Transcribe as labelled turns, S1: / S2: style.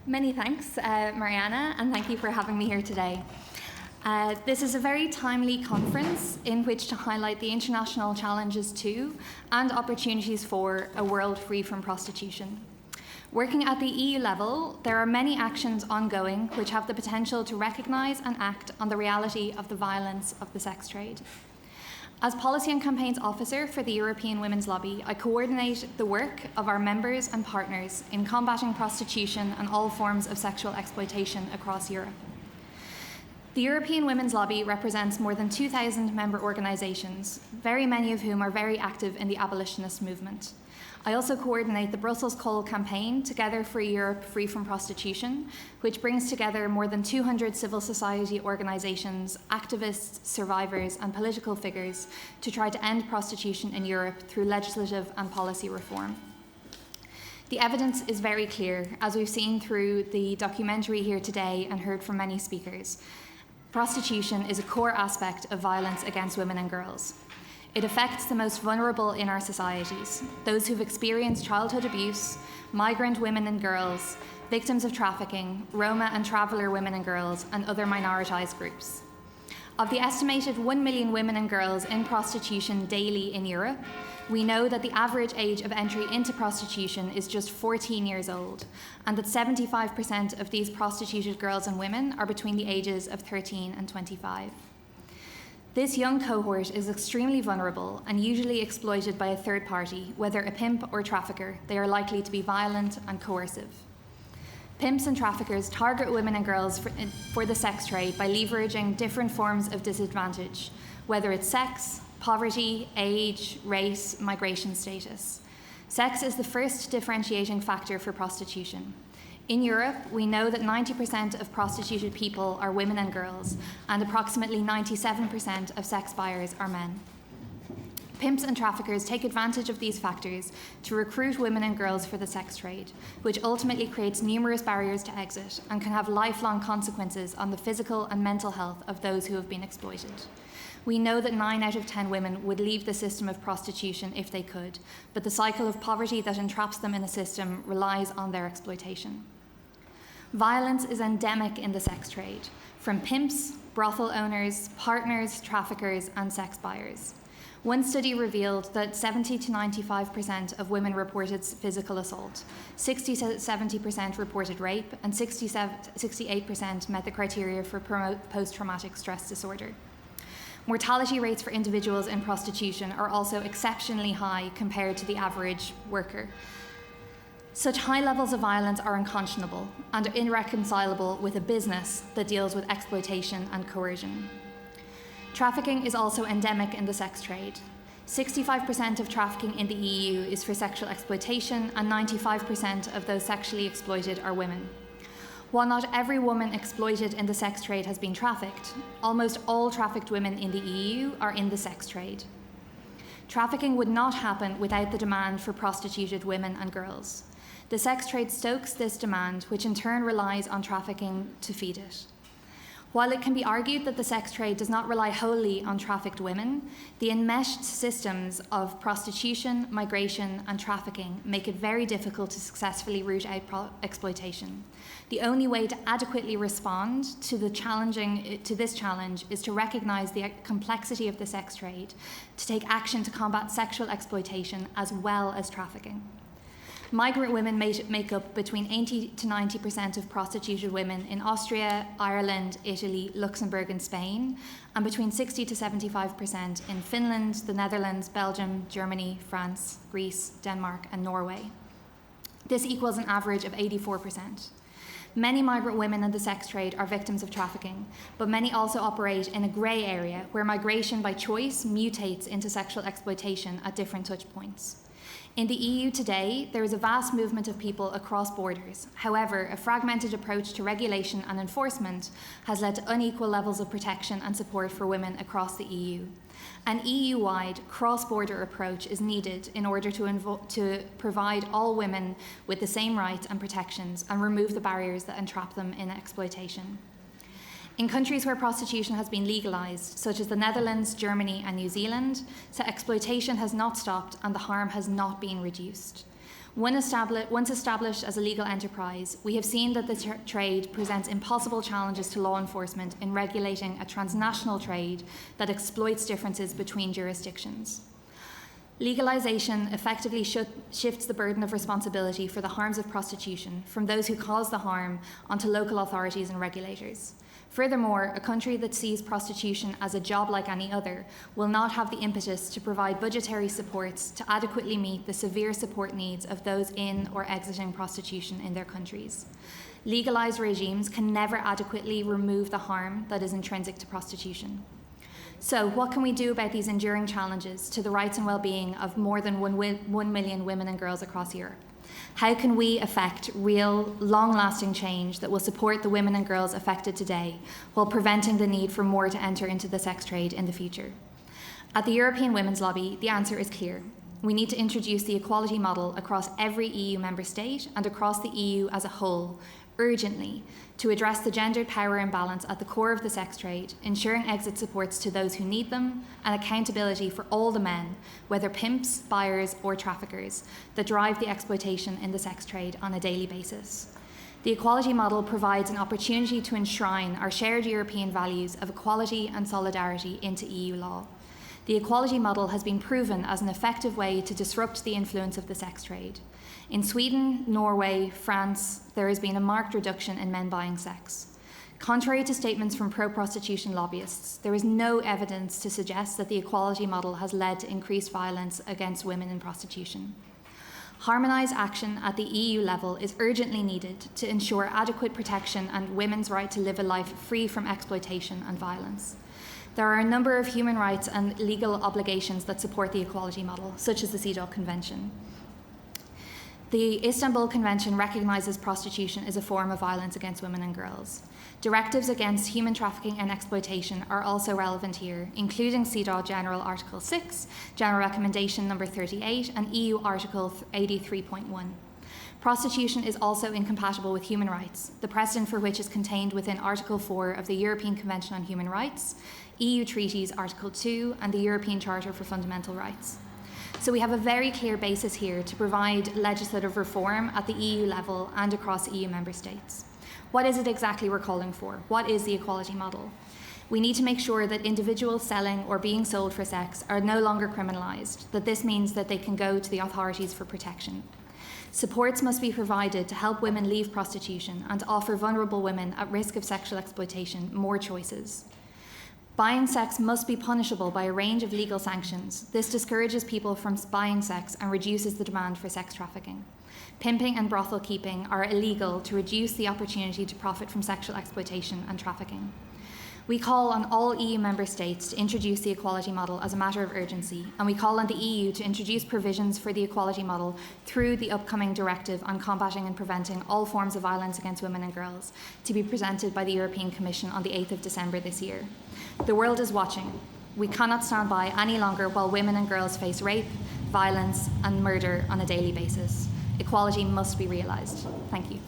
S1: Many thanks, Mariana, and thank you for having me here today. This is a very timely conference in which to highlight the international challenges to and opportunities for a world free from prostitution. Working at the EU level, there are many actions ongoing which have the potential to recognise and act on the reality of the violence of the sex trade. As Policy and Campaigns Officer for the European Women's Lobby, I coordinate the work of our members and partners in combating prostitution and all forms of sexual exploitation across Europe. The European Women's Lobby represents more than 2,000 member organisations, very many of whom are very active in the abolitionist movement. I also coordinate the Brussels Call campaign, Together for Europe Free from Prostitution, which brings together more than 200 civil society organisations, activists, survivors, and political figures to try to end prostitution in Europe through legislative and policy reform. The evidence is very clear, as we've seen through the documentary here today and heard from many speakers. Prostitution is a core aspect of violence against women and girls. It affects the most vulnerable in our societies, those who've experienced childhood abuse, migrant women and girls, victims of trafficking, Roma and traveller women and girls, and other minoritised groups. Of the estimated 1 million women and girls in prostitution daily in Europe, we know that the average age of entry into prostitution is just 14 years old, and that 75% of these prostituted girls and women are between the ages of 13 and 25. This young cohort is extremely vulnerable and usually exploited by a third party, whether a pimp or trafficker. They are likely to be violent and coercive. Pimps and traffickers target women and girls for the sex trade by leveraging different forms of disadvantage, whether it's sex, poverty, age, race, migration status. Sex is the first differentiating factor for prostitution. In Europe, we know that 90% of prostituted people are women and girls, and approximately 97% of sex buyers are men. Pimps and traffickers take advantage of these factors to recruit women and girls for the sex trade, which ultimately creates numerous barriers to exit and can have lifelong consequences on the physical and mental health of those who have been exploited. We know that 9 out of 10 women would leave the system of prostitution if they could, but the cycle of poverty that entraps them in the system relies on their exploitation. Violence is endemic in the sex trade, from pimps, brothel owners, partners, traffickers, and sex buyers. One study revealed that 70 to 95% of women reported physical assault, 60 to 70% reported rape, and 68% met the criteria for post-traumatic stress disorder. Mortality rates for individuals in prostitution are also exceptionally high compared to the average worker. Such high levels of violence are unconscionable and are irreconcilable with a business that deals with exploitation and coercion. Trafficking is also endemic in the sex trade. 65% of trafficking in the EU is for sexual exploitation, and 95% of those sexually exploited are women. While not every woman exploited in the sex trade has been trafficked, almost all trafficked women in the EU are in the sex trade. Trafficking would not happen without the demand for prostituted women and girls. The sex trade stokes this demand, which in turn relies on trafficking to feed it. While it can be argued that the sex trade does not rely wholly on trafficked women, the enmeshed systems of prostitution, migration, and trafficking make it very difficult to successfully root out exploitation. The only way to adequately respond to this challenge is to recognise the complexity of the sex trade, to take action to combat sexual exploitation as well as trafficking. Migrant women make up between 80 to 90% of prostituted women in Austria, Ireland, Italy, Luxembourg, and Spain, and between 60 to 75% in Finland, the Netherlands, Belgium, Germany, France, Greece, Denmark, and Norway. This equals an average of 84%. Many migrant women in the sex trade are victims of trafficking, but many also operate in a grey area where migration by choice mutates into sexual exploitation at different touch points. In the EU today, there is a vast movement of people across borders. However, a fragmented approach to regulation and enforcement has led to unequal levels of protection and support for women across the EU. An EU-wide cross-border approach is needed in order to provide all women with the same rights and protections and remove the barriers that entrap them in exploitation. In countries where prostitution has been legalised, such as the Netherlands, Germany, and New Zealand, exploitation has not stopped and the harm has not been reduced. Once established as a legal enterprise, we have seen that the trade presents impossible challenges to law enforcement in regulating a transnational trade that exploits differences between jurisdictions. Legalisation effectively shifts the burden of responsibility for the harms of prostitution from those who cause the harm onto local authorities and regulators. Furthermore, a country that sees prostitution as a job like any other will not have the impetus to provide budgetary supports to adequately meet the severe support needs of those in or exiting prostitution in their countries. Legalised regimes can never adequately remove the harm that is intrinsic to prostitution. So, what can we do about these enduring challenges to the rights and well-being of more than 1 million women and girls across Europe? How can we effect real, long-lasting change that will support the women and girls affected today while preventing the need for more to enter into the sex trade in the future? At the European Women's Lobby, the answer is clear. We need to introduce the equality model across every EU member state and across the EU as a whole, urgently, to address the gendered power imbalance at the core of the sex trade, ensuring exit supports to those who need them, and accountability for all the men, whether pimps, buyers, or traffickers, that drive the exploitation in the sex trade on a daily basis. The equality model provides an opportunity to enshrine our shared European values of equality and solidarity into EU law. The equality model has been proven as an effective way to disrupt the influence of the sex trade. In Sweden, Norway, France, there has been a marked reduction in men buying sex. Contrary to statements from pro-prostitution lobbyists, there is no evidence to suggest that the equality model has led to increased violence against women in prostitution. Harmonised action at the EU level is urgently needed to ensure adequate protection and women's right to live a life free from exploitation and violence. There are a number of human rights and legal obligations that support the equality model, such as the CEDAW Convention. The Istanbul Convention recognises prostitution as a form of violence against women and girls. Directives against human trafficking and exploitation are also relevant here, including CEDAW General Article 6, General Recommendation Number 38, and EU Article 83.1. Prostitution is also incompatible with human rights, the precedent for which is contained within Article 4 of the European Convention on Human Rights, EU Treaties Article 2, and the European Charter for Fundamental Rights. So we have a very clear basis here to provide legislative reform at the EU level and across EU member states. What is it exactly we're calling for? What is the equality model? We need to make sure that individuals selling or being sold for sex are no longer criminalised, that this means that they can go to the authorities for protection. Supports must be provided to help women leave prostitution and to offer vulnerable women at risk of sexual exploitation more choices. Buying sex must be punishable by a range of legal sanctions. This discourages people from buying sex and reduces the demand for sex trafficking. Pimping and brothel keeping are illegal to reduce the opportunity to profit from sexual exploitation and trafficking. We call on all EU member states to introduce the equality model as a matter of urgency, and we call on the EU to introduce provisions for the equality model through the upcoming directive on combating and preventing all forms of violence against women and girls, to be presented by the European Commission on the 8th of December this year. The world is watching. We cannot stand by any longer while women and girls face rape, violence, and murder on a daily basis. Equality must be realised. Thank you.